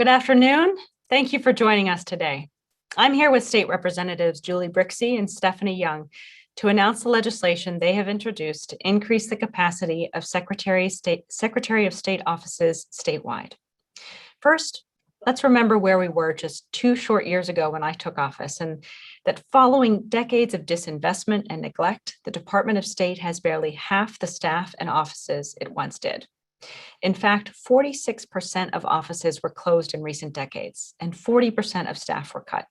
Good afternoon. Thank you for joining us today. I'm here with State Representatives Julie Brixey and Stephanie Young to announce the legislation they have introduced to increase the capacity of Secretary of State offices statewide. First, let's remember where we were just 2 short years ago when I took office, and that following decades of disinvestment and neglect, the Department of State has barely half the staff and offices it once did. In fact, 46% of offices were closed in recent decades, and 40% of staff were cut.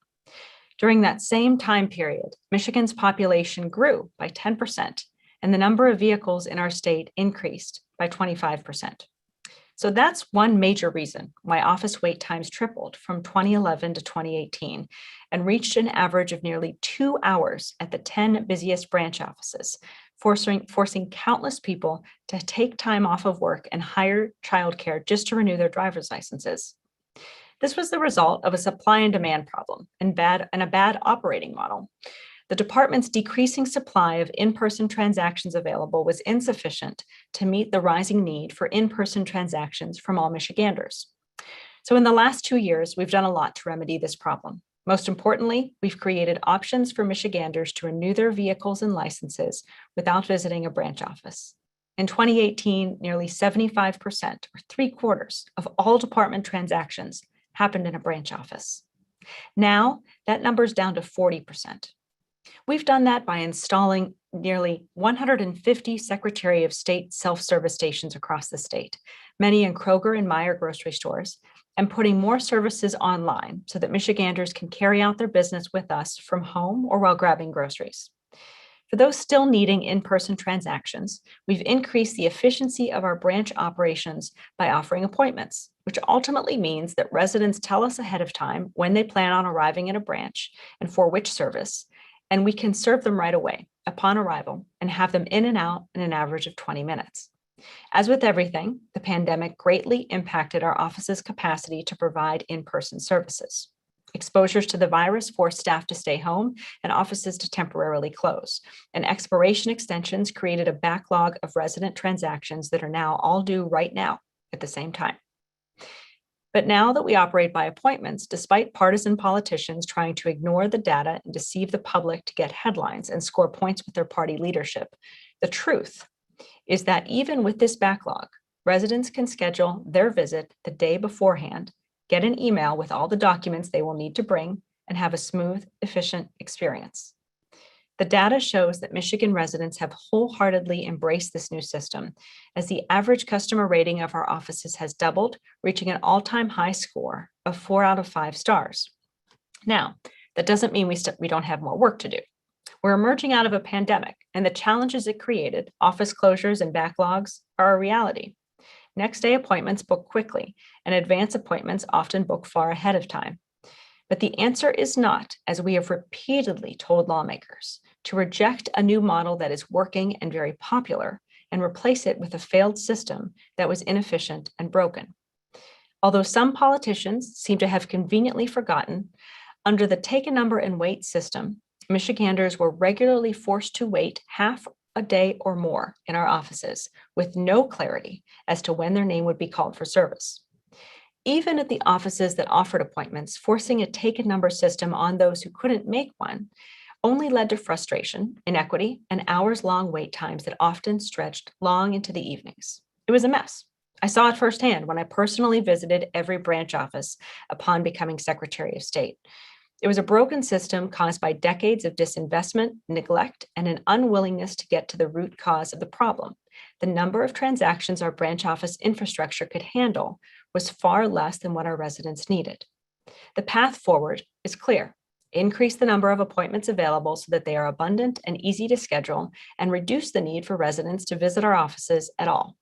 During that same time period, Michigan's population grew by 10%, and the number of vehicles in our state increased by 25%. So that's one major reason why office wait times tripled from 2011 to 2018 and reached an average of nearly 2 hours at the 10 busiest branch offices, forcing countless people to take time off of work and hire childcare just to renew their driver's licenses. This was the result of a supply and demand problem and a bad operating model. The department's decreasing supply of in-person transactions available was insufficient to meet the rising need for in-person transactions from all Michiganders. So in the last 2 years, we've done a lot to remedy this problem. Most importantly, we've created options for Michiganders to renew their vehicles and licenses without visiting a branch office. In 2018, nearly 75%, or 3/4, of all department transactions happened in a branch office. Now, that number's down to 40%. We've done that by installing nearly 150 Secretary of State self-service stations across the state, many in Kroger and Meijer grocery stores, and putting more services online so that Michiganders can carry out their business with us from home or while grabbing groceries. For those still needing in-person transactions, we've increased the efficiency of our branch operations by offering appointments, which ultimately means that residents tell us ahead of time when they plan on arriving at a branch and for which service, and we can serve them right away upon arrival and have them in and out in an average of 20 minutes. As with everything, the pandemic greatly impacted our office's capacity to provide in-person services. Exposures to the virus forced staff to stay home and offices to temporarily close, and expiration extensions created a backlog of resident transactions that are now all due right now at the same time. But now that we operate by appointments, despite partisan politicians trying to ignore the data and deceive the public to get headlines and score points with their party leadership, the truth is that even with this backlog, residents can schedule their visit the day beforehand, get an email with all the documents they will need to bring, and have a smooth, efficient experience. The data shows that Michigan residents have wholeheartedly embraced this new system, as the average customer rating of our offices has doubled, reaching an all-time high score of 4 out of 5 stars. Now, that doesn't mean we don't have more work to do. We're emerging out of a pandemic, and the challenges it created, office closures and backlogs, are a reality. Next day appointments book quickly, and advance appointments often book far ahead of time. But the answer is not, as we have repeatedly told lawmakers, to reject a new model that is working and very popular and replace it with a failed system that was inefficient and broken. Although some politicians seem to have conveniently forgotten, under the take a number and wait system, Michiganders were regularly forced to wait half a day or more in our offices with no clarity as to when their name would be called for service. Even at the offices that offered appointments, forcing a take a number system on those who couldn't make one only led to frustration, inequity, and hours-long wait times that often stretched long into the evenings. It was a mess. I saw it firsthand when I personally visited every branch office upon becoming Secretary of State. It was a broken system caused by decades of disinvestment, neglect, and an unwillingness to get to the root cause of the problem. The number of transactions our branch office infrastructure could handle was far less than what our residents needed. The path forward is clear. Increase the number of appointments available so that they are abundant and easy to schedule, and reduce the need for residents to visit our offices at all.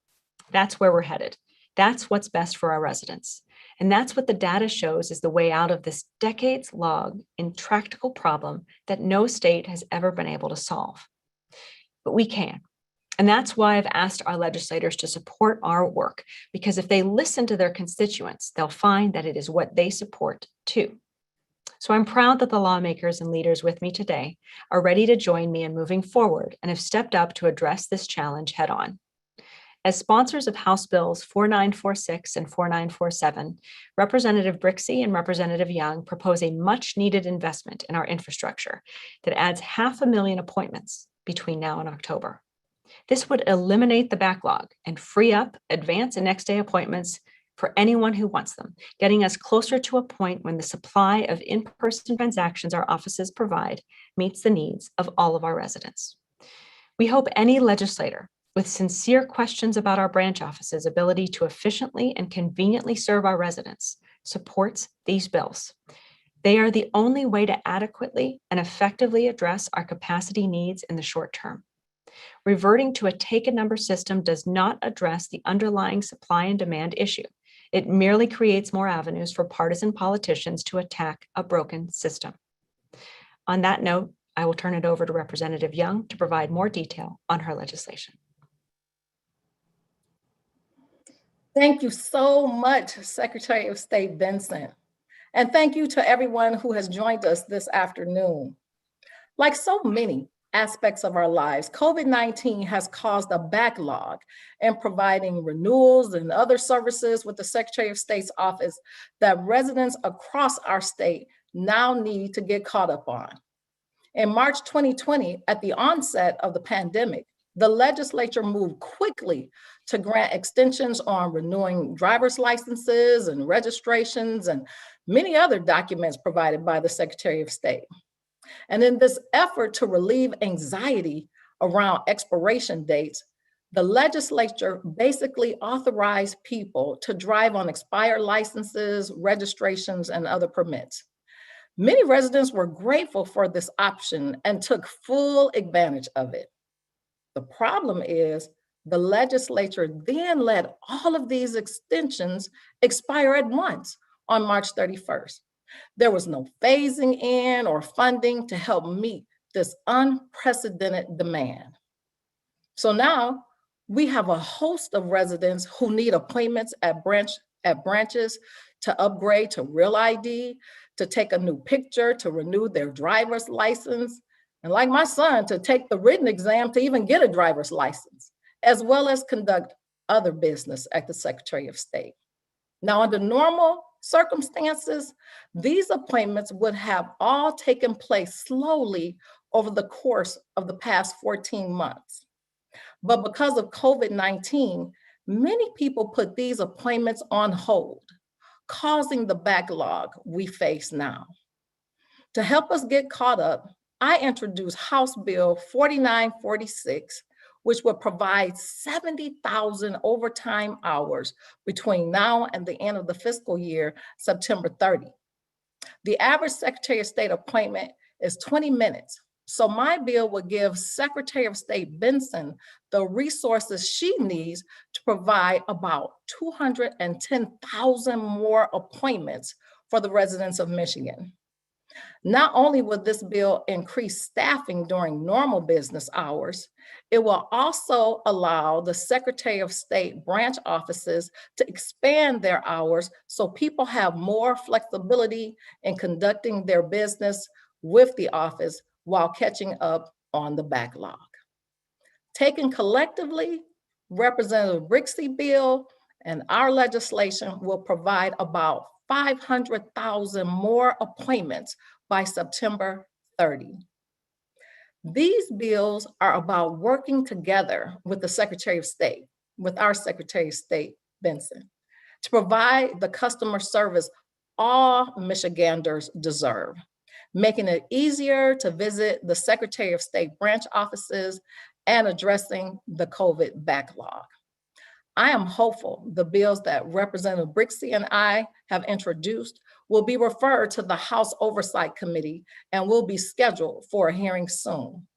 That's where we're headed. That's what's best for our residents. And that's what the data shows is the way out of this decades-long, intractable problem that no state has ever been able to solve. But we can. And that's why I've asked our legislators to support our work, because if they listen to their constituents, they'll find that it is what they support too. So I'm proud that the lawmakers and leaders with me today are ready to join me in moving forward and have stepped up to address this challenge head on. As sponsors of House Bills 4946 and 4947, Representative Brixey and Representative Young propose a much-needed investment in our infrastructure that adds 500,000 appointments between now and October. This would eliminate the backlog and free up advance and next day appointments for anyone who wants them, getting us closer to a point when the supply of in-person transactions our offices provide meets the needs of all of our residents. We hope any legislator with sincere questions about our branch offices' ability to efficiently and conveniently serve our residents supports these bills. They are the only way to adequately and effectively address our capacity needs in the short term. Reverting to a take-a-number system does not address the underlying supply and demand issue. It merely creates more avenues for partisan politicians to attack a broken system. On that note, I will turn it over to Representative Young to provide more detail on her legislation. Thank you so much, Secretary of State Benson. And thank you to everyone who has joined us this afternoon. Like so many aspects of our lives, COVID-19 has caused a backlog in providing renewals and other services with the Secretary of State's office that residents across our state now need to get caught up on. In March 2020, at the onset of the pandemic, the legislature moved quickly to grant extensions on renewing driver's licenses and registrations and many other documents provided by the Secretary of State. And in this effort to relieve anxiety around expiration dates, the legislature basically authorized people to drive on expired licenses, registrations, and other permits. Many residents were grateful for this option and took full advantage of it. The problem is the legislature then let all of these extensions expire at once on March 31st. There was no phasing in or funding to help meet this unprecedented demand. So now we have a host of residents who need appointments at branches to upgrade to Real ID, to take a new picture, to renew their driver's license, and like my son, to take the written exam to even get a driver's license, as well as conduct other business at the Secretary of State. Now, under normal circumstances, these appointments would have all taken place slowly over the course of the past 14 months. But because of COVID-19, many people put these appointments on hold, causing the backlog we face now. To help us get caught up, I introduced House Bill 4946, which would provide 70,000 overtime hours between now and the end of the fiscal year, September 30. The average Secretary of State appointment is 20 minutes. So my bill would give Secretary of State Benson the resources she needs to provide about 210,000 more appointments for the residents of Michigan. Not only will this bill increase staffing during normal business hours, it will also allow the Secretary of State branch offices to expand their hours so people have more flexibility in conducting their business with the office while catching up on the backlog. Taken collectively, Representative Brixey bill and our legislation will provide about 500,000 more appointments by September 30. These bills are about working together with the Secretary of State, with our Secretary of State, Benson, to provide the customer service all Michiganders deserve, making it easier to visit the Secretary of State branch offices and addressing the COVID backlog. I am hopeful the bills that Representative Brixey and I have introduced will be referred to the House Oversight Committee and will be scheduled for a hearing soon.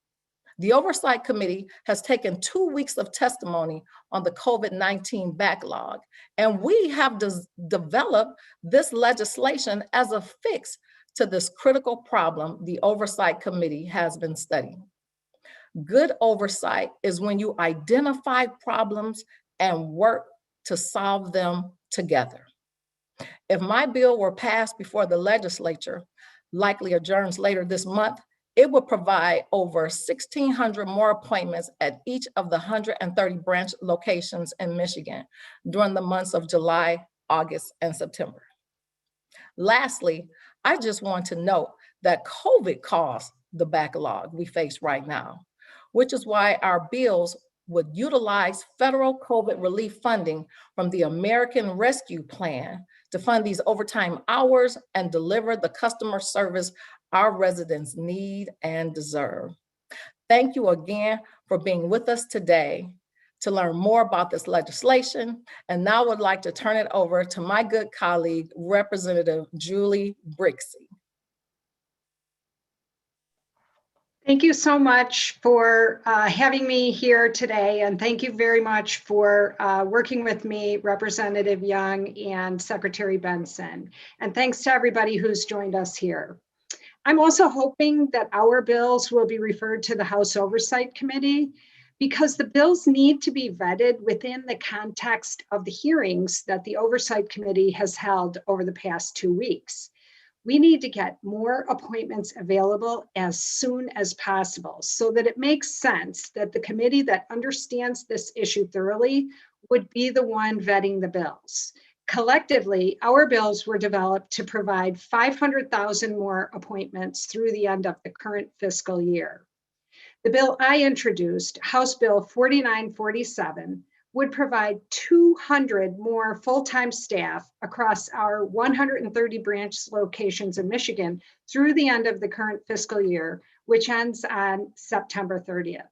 The Oversight Committee has taken 2 weeks of testimony on the COVID-19 backlog, and we have developed this legislation as a fix to this critical problem the Oversight Committee has been studying. Good oversight is when you identify problems and work to solve them together. If my bill were passed before the legislature, likely adjourns later this month, It will provide over 1,600 more appointments at each of the 130 branch locations in Michigan during the months of July, August, and September. Lastly, I just want to note that COVID caused the backlog we face right now, which is why our bills would utilize federal COVID relief funding from the American Rescue Plan to fund these overtime hours and deliver the customer service our residents need and deserve. Thank you again for being with us today to learn more about this legislation. And now I would like to turn it over to my good colleague, Representative Julie Brixey. Thank you so much for having me here today. And thank you very much for working with me, Representative Young and Secretary Benson. And thanks to everybody who's joined us here. I'm also hoping that our bills will be referred to the House Oversight Committee because the bills need to be vetted within the context of the hearings that the Oversight Committee has held over the past 2 weeks. We need to get more appointments available as soon as possible so that it makes sense that the committee that understands this issue thoroughly would be the one vetting the bills. Collectively, our bills were developed to provide 500,000 more appointments through the end of the current fiscal year. The bill I introduced, House Bill 4947, would provide 200 more full-time staff across our 130 branch locations in Michigan through the end of the current fiscal year, which ends on September 30th.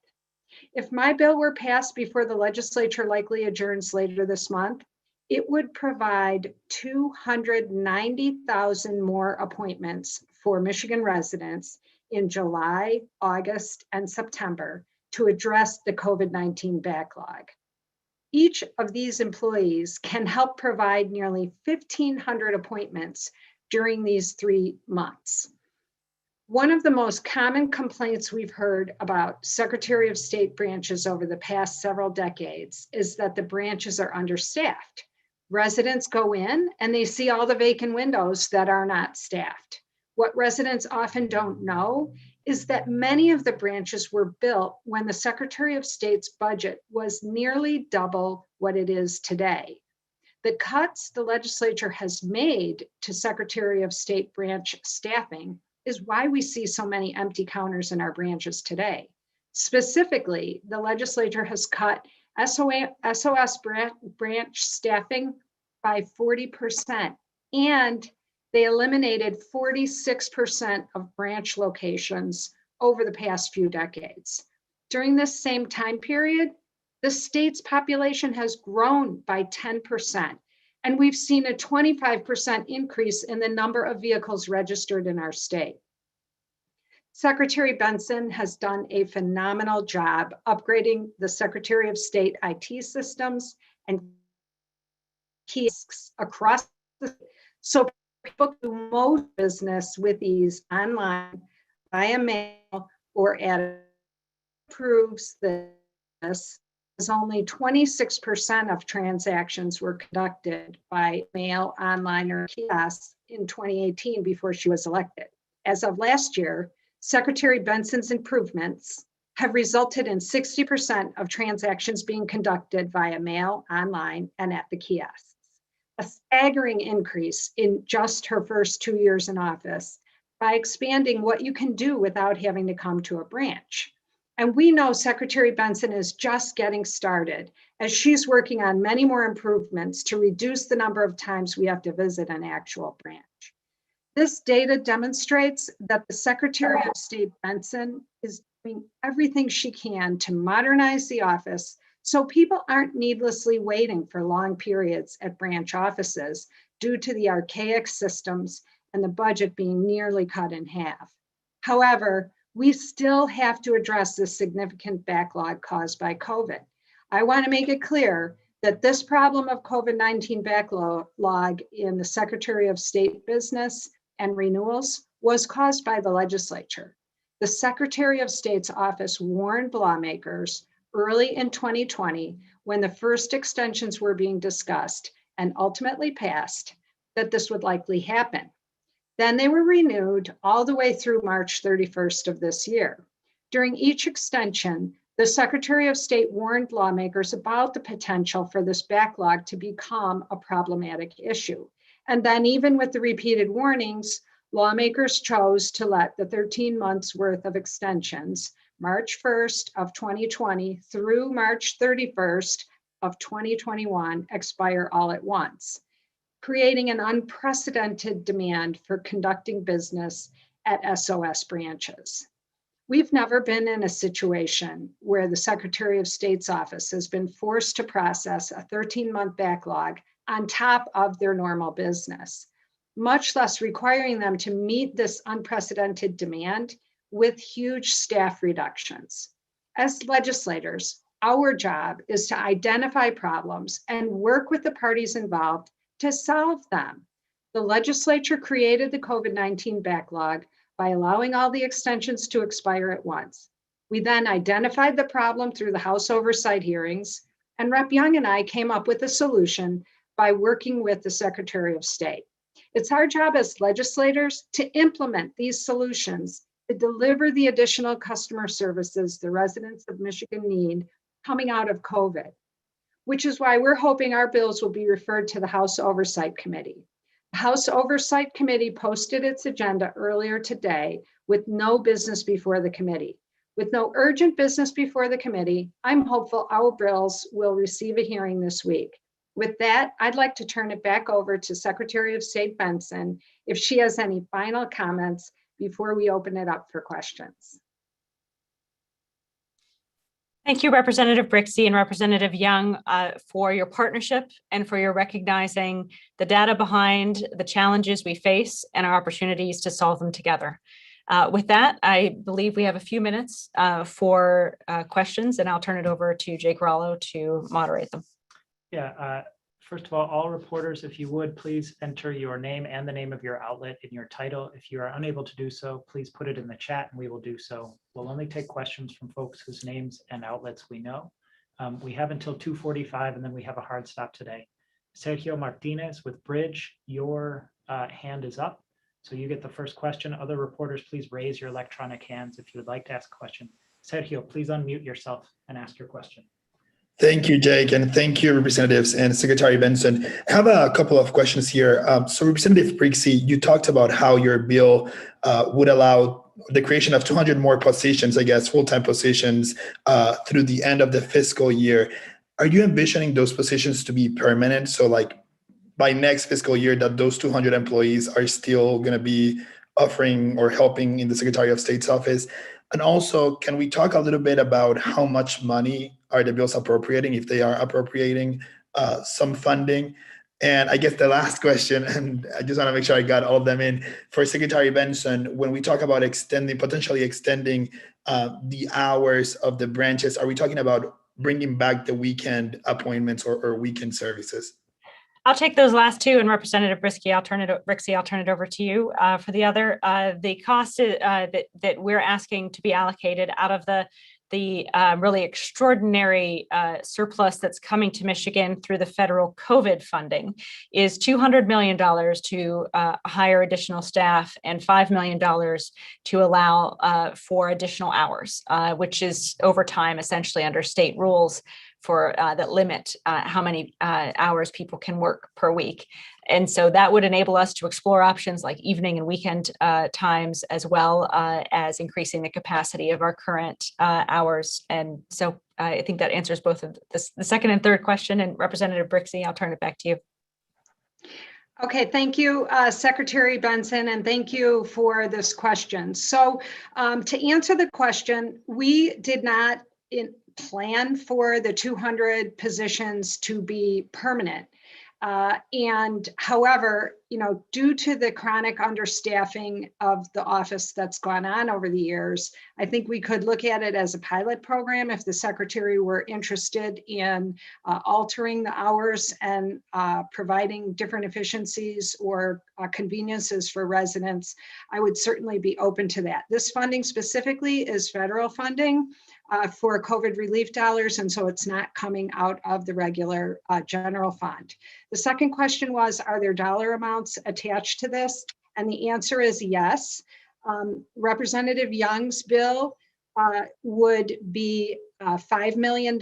If my bill were passed before the legislature likely adjourns later this month, it would provide 290,000 more appointments for Michigan residents in July, August, and September to address the COVID-19 backlog. Each of these employees can help provide nearly 1,500 appointments during these 3 months. One of the most common complaints we've heard about Secretary of State branches over the past several decades is that the branches are understaffed. Residents go in and they see all the vacant windows that are not staffed. What residents often don't know is that many of the branches were built when the Secretary of State's budget was nearly double what it is today. The cuts the legislature has made to Secretary of State branch staffing is why we see so many empty counters in our branches today. Specifically, the legislature has cut SOS branch staffing by 40%, and they eliminated 46% of branch locations over the past few decades. During this same time period, the state's population has grown by 10%, and we've seen a 25% increase in the number of vehicles registered in our state. Secretary Benson has done a phenomenal job upgrading the Secretary of State IT systems and kiosks across the state so people do most business with ease online, via mail, or at proves that this is only 26% of transactions were conducted by mail, online, or kiosks in 2018 before she was elected. As of last year, Secretary Benson's improvements have resulted in 60% of transactions being conducted via mail, online, and at the kiosks. A staggering increase in just her first 2 years in office by expanding what you can do without having to come to a branch. And we know Secretary Benson is just getting started as she's working on many more improvements to reduce the number of times we have to visit an actual branch. This data demonstrates that the Secretary of State Benson is doing everything she can to modernize the office so people aren't needlessly waiting for long periods at branch offices due to the archaic systems and the budget being nearly cut in half. However, we still have to address this significant backlog caused by COVID. I want to make it clear that this problem of COVID-19 backlog in the Secretary of State business and renewals was caused by the legislature. The Secretary of State's office warned lawmakers early in 2020, when the first extensions were being discussed and ultimately passed, that this would likely happen. Then they were renewed all the way through March 31st of this year. During each extension, the Secretary of State warned lawmakers about the potential for this backlog to become a problematic issue. And then even with the repeated warnings, lawmakers chose to let the 13 months worth of extensions, March 1st of 2020 through March 31st of 2021, expire all at once, creating an unprecedented demand for conducting business at SOS branches. We've never been in a situation where the Secretary of State's office has been forced to process a 13-month backlog on top of their normal business, much less requiring them to meet this unprecedented demand with huge staff reductions. As legislators, our job is to identify problems and work with the parties involved to solve them. The legislature created the COVID-19 backlog by allowing all the extensions to expire at once. We then identified the problem through the House oversight hearings, and Rep. Young and I came up with a solution by working with the Secretary of State. It's our job as legislators to implement these solutions to deliver the additional customer services the residents of Michigan need coming out of COVID, which is why we're hoping our bills will be referred to the House Oversight Committee. The House Oversight Committee posted its agenda earlier today with no business before the committee. With no urgent business before the committee, I'm hopeful our bills will receive a hearing this week. With that, I'd like to turn it back over to Secretary of State Benson if she has any final comments before we open it up for questions. Thank you, Representative Brixey and Representative Young, for your partnership and for your recognizing the data behind the challenges we face and our opportunities to solve them together. With that, I believe we have a few minutes for questions, and I'll turn it over to Jake Rollo to moderate them. Yeah, first of all reporters, if you would, please enter your name and the name of your outlet in your title. If you are unable to do so, please put it in the chat and we will do so. We'll only take questions from folks whose names and outlets we know. We have until 2:45 and then we have a hard stop today. Sergio Martinez with Bridge, your hand is up. So you get the first question. Other reporters, please raise your electronic hands if you would like to ask a question. Sergio, please unmute yourself and ask your question. Thank you, Jake, and thank you, representatives and Secretary Benson. I have a couple of questions here. So Representative Brixey, you talked about how your bill would allow the creation of 200 more positions, I guess, full-time positions through the end of the fiscal year. Are you envisioning those positions to be permanent? So like by next fiscal year that those 200 employees are still going to be offering or helping in the Secretary of State's office? And also, can we talk a little bit about how much money are the bills appropriating, if they are appropriating some funding? And I guess the last question, and I just want to make sure I got all of them in, for Secretary Benson, when we talk about potentially extending the hours of the branches, are we talking about bringing back the weekend appointments or weekend services? I'll take those last two, and Representative Brixey, I'll turn it over to you for the other. The cost that we're asking to be allocated out of the really extraordinary surplus that's coming to Michigan through the federal COVID funding is $200 million to hire additional staff and $5 million to allow for additional hours, which is overtime essentially under state rules for that limit how many hours people can work per week. And so that would enable us to explore options like evening and weekend times, as well as increasing the capacity of our current hours. And so I think that answers both of the second and third question. And Representative Brixey, I'll turn it back to you. Okay, thank you, Secretary Benson, and thank you for this question. So to answer the question, we did not plan for the 200 positions to be permanent. And however, due to the chronic understaffing of the office that's gone on over the years, I think we could look at it as a pilot program if the secretary were interested in altering the hours and providing different efficiencies or conveniences for residents. I would certainly be open to that. This funding specifically is federal funding for COVID relief dollars, and so it's not coming out of the regular general fund. The second question was, are there dollar amounts attached to this? And the answer is yes. Representative Young's bill would be $5 million.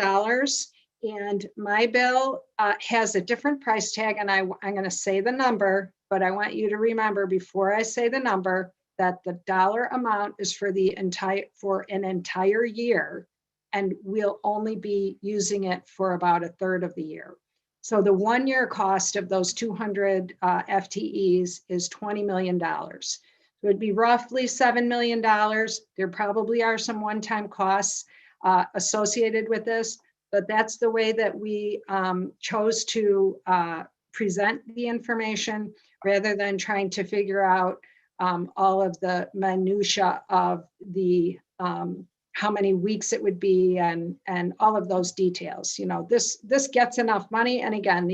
And my bill has a different price tag, and I'm going to say the number, but I want you to remember before I say the number that the dollar amount is for an entire year, and we'll only be using it for about a third of the year. So the 1 year cost of those 200 FTEs is $20 million. So it'd be roughly $7 million. There probably are some one-time costs associated with this, but that's the way that we chose to present the information rather than trying to figure out all of the minutia of the how many weeks it would be and all of those details. You know, this gets enough money. And again,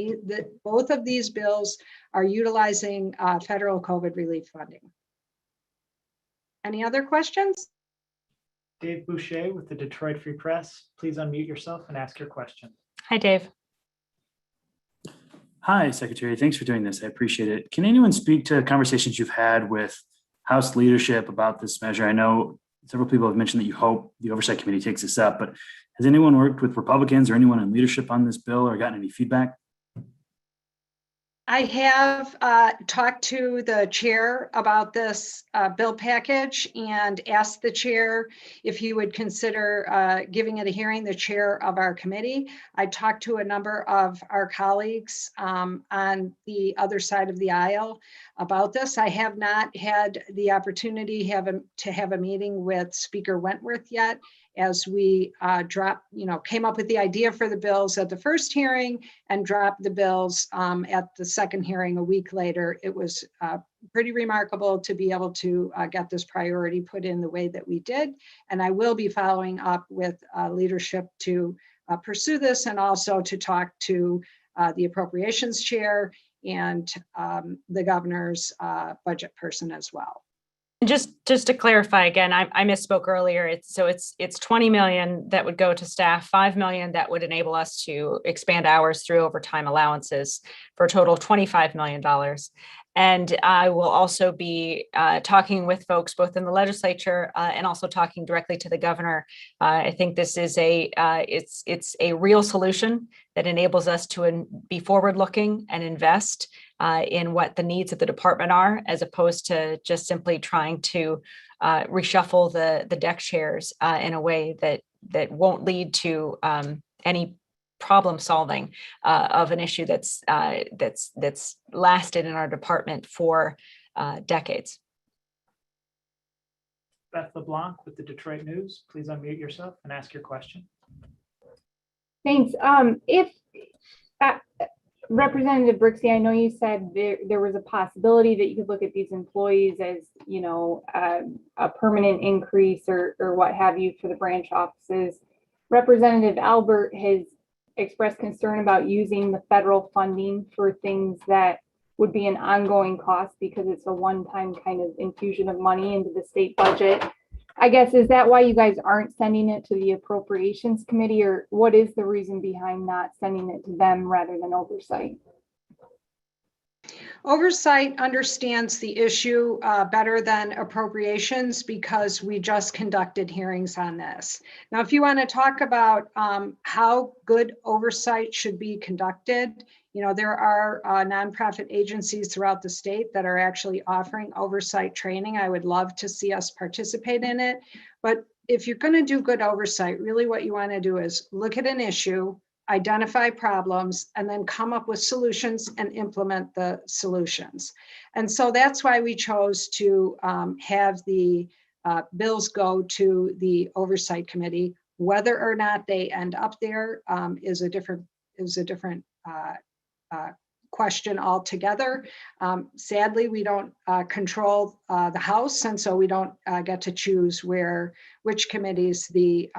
both of these bills are utilizing federal COVID relief funding. Any other questions? Dave Boucher with the Detroit Free Press. Please unmute yourself and ask your question. Hi, Dave. Hi, Secretary. Thanks for doing this. I appreciate it. Can anyone speak to conversations you've had with House leadership about this measure? I know several people have mentioned that you hope the Oversight Committee takes this up, but has anyone worked with Republicans or anyone in leadership on this bill or gotten any feedback? I have talked to the chair about this bill package and asked the chair if he would consider giving it a hearing, the chair of our committee. I talked to a number of our colleagues on the other side of the aisle about this. I have not had the opportunity to have a meeting with Speaker Wentworth yet, as we came up with the idea for the bills at the first hearing and dropped the bills at the second hearing a week later. It was pretty remarkable to be able to get this priority put in the way that we did. And I will be following up with leadership to pursue this, and also to talk to the appropriations chair and the governor's budget person as well. Just to clarify again, I misspoke earlier. It's 20 million that would go to staff, 5 million that would enable us to expand hours through overtime allowances for a total of $25 million. And I will also be talking with folks both in the legislature and also talking directly to the governor. I think this is it's a real solution that enables us to be forward-looking and invest in what the needs of the department are, as opposed to just simply trying to reshuffle the deck chairs in a way that won't lead to any problem solving of an issue that's lasted in our department for decades. Beth LeBlanc with the Detroit News. Please unmute yourself and ask your question. Thanks. If Representative Brixey, I know you said there was a possibility that you could look at these employees as, you know, a permanent increase or what have you for the branch offices. Representative Albert has expressed concern about using the federal funding for things that would be an ongoing cost because it's a one-time kind of infusion of money into the state budget. I guess, is that why you guys aren't sending it to the Appropriations Committee, or what is the reason behind not sending it to them rather than Oversight? Oversight understands the issue better than Appropriations because we just conducted hearings on this. Now, if you want to talk about how good oversight should be conducted, you know, there are nonprofit agencies throughout the state that are actually offering oversight training. I would love to see us participate in it. But if you're going to do good oversight, really what you want to do is look at an issue, identify problems, and then come up with solutions and implement the solutions. And so that's why we chose to have the bills go to the Oversight Committee. Whether or not they end up there is a different question altogether. Sadly, we don't control the House, and so we don't get to choose which committees the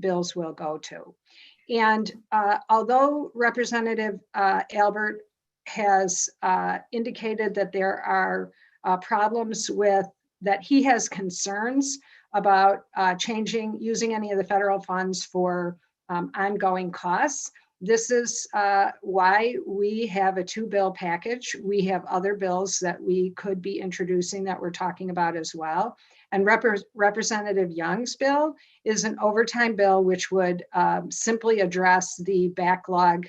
bills will go to. And although Representative Albert has indicated that there are problems with that, he has concerns about using any of the federal funds for ongoing costs. This is why we have a 2-bill package. We have other bills that we could be introducing that we're talking about as well. And Representative Young's bill is an overtime bill, which would simply address the backlog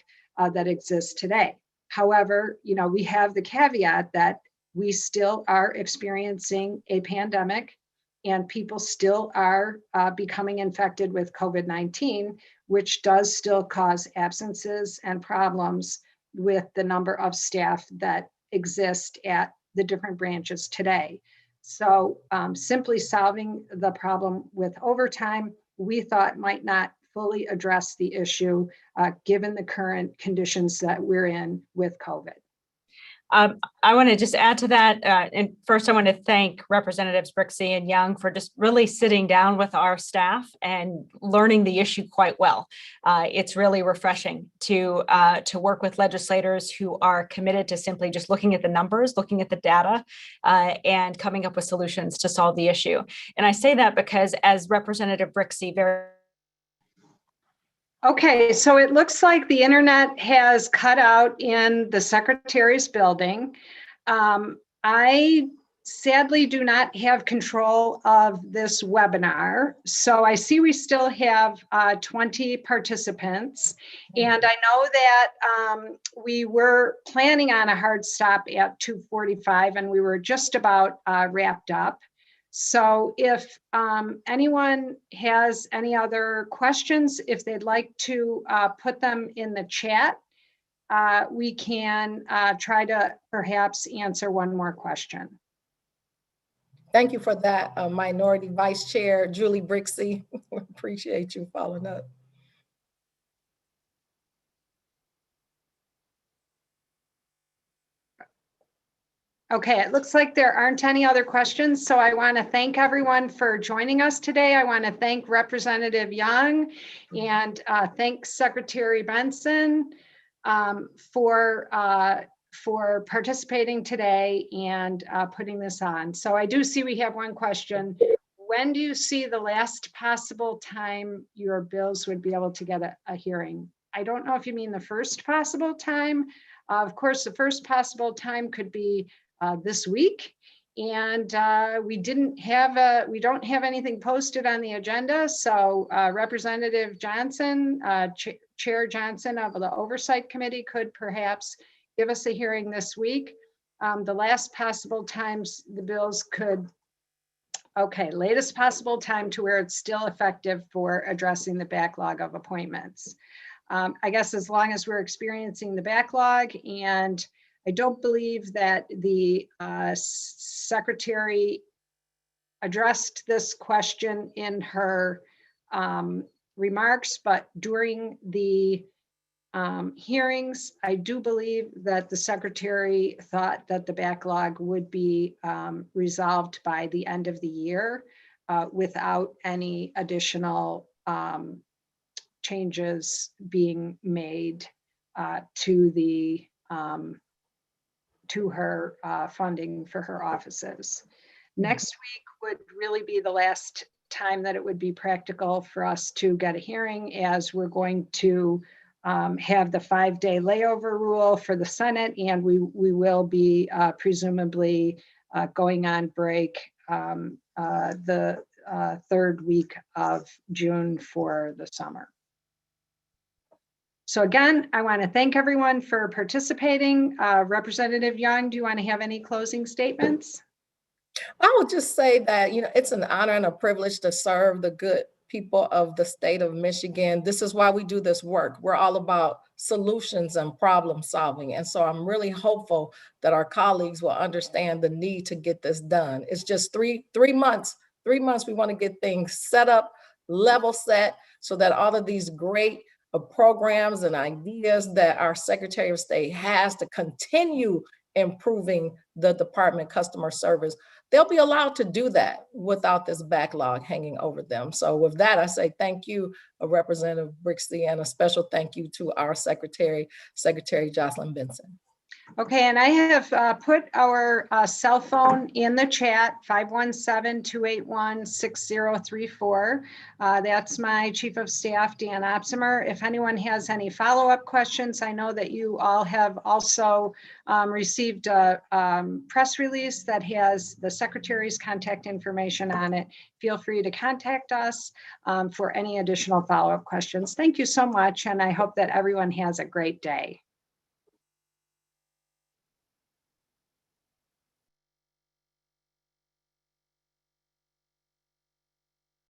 that exists today. However, we have the caveat that we still are experiencing a pandemic and people still are becoming infected with COVID-19, which does still cause absences and problems with the number of staff that exist at the different branches today. So simply solving the problem with overtime, we thought might not fully address the issue given the current conditions that we're in with COVID. I want to just add to that. And first, I want to thank Representatives Brixey and Young for just really sitting down with our staff and learning the issue quite well. It's really refreshing to work with legislators who are committed to simply just looking at the numbers, looking at the data, and coming up with solutions to solve the issue. And I say that because, as Representative Brixey very Okay, so it looks like the internet has cut out in the Secretary's building. I sadly do not have control of this webinar. So I see we still have 20 participants. And I know that we were planning on a hard stop at 2:45 and we were just about wrapped up. So if anyone has any other questions, if they'd like to put them in the chat, we can try to perhaps answer one more question. Thank you for that, Minority Vice Chair Julie Brixey. Appreciate you following up. Okay, it looks like there aren't any other questions. So I want to thank everyone for joining us today. I want to thank Representative Young and thank Secretary Benson for participating today and putting this on. So I do see we have one question. When do you see the last possible time your bills would be able to get a hearing? I don't know if you mean the first possible time. Of course, the first possible time could be this week, and we don't have anything posted on the agenda. So Representative Johnson, Chair Johnson of the Oversight Committee could perhaps give us a hearing this week. The last possible times the bills could, latest possible time to where it's still effective for addressing the backlog of appointments. I guess as long as we're experiencing the backlog, and I don't believe that the Secretary addressed this question in her remarks, but during the hearings, I do believe that the Secretary thought that the backlog would be resolved by the end of the year without any additional changes being made to her funding for her offices. Next week would really be the last time that it would be practical for us to get a hearing, as we're going to have the 5-day layover rule for the Senate, and we will be presumably going on break the third week of June for the summer. So again, I want to thank everyone for participating. Representative Young, do you want to have any closing statements? I will just say that, it's an honor and a privilege to serve the good people of the state of Michigan. This is why we do this work. We're all about solutions and problem solving. And so I'm really hopeful that our colleagues will understand the need to get this done. It's just three months. 3 months, we want to get things set up, level set, so that all of these great programs and ideas that our Secretary of State has to continue improving the department customer service, they'll be allowed to do that without this backlog hanging over them. So with that, I say thank you, Representative Brixey, and a special thank you to our Secretary Jocelyn Benson. Okay, and I have put our cell phone in the chat, 517-281-6034. That's my Chief of Staff, Dan Opsimer. If anyone has any follow-up questions, I know that you all have also received a press release that has the Secretary's contact information on it. Feel free to contact us for any additional follow-up questions. Thank you so much, and I hope that everyone has a great day.